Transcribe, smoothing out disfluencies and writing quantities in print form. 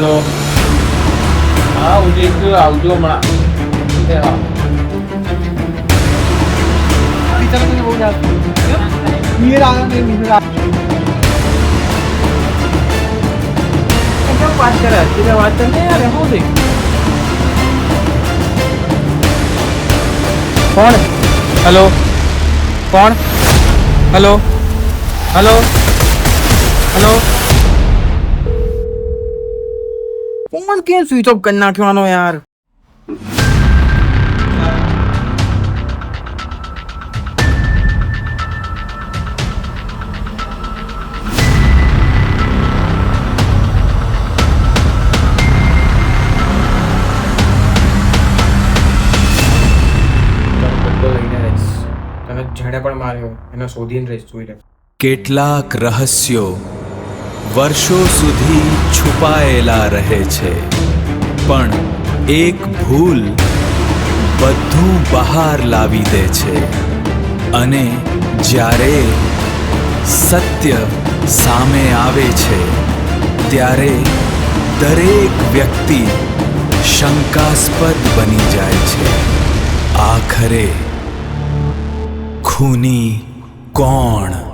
Hello. હા ઉદિત આવજો હમણાં. વાત કરે અત્યારે વાત કરે યાર શું થઈ કોણ હલો કોણ હલો હલો હલો ફોન કેમ સ્વિચ ઓફ કરી નાખવાનો યાર જેણે પણ માર્યો એને શોધીને રહીશ જોઈ લે કેટલાક રહસ્યો વર્ષો સુધી છુપાયેલા રહે છે પણ એક ભૂલ બધું બહાર લાવી દે છે અને જ્યારે સત્ય સામે આવે છે ત્યારે દરેક વ્યક્તિ શંકાસ્પદ બની જાય છે આખરે ખૂની કોણ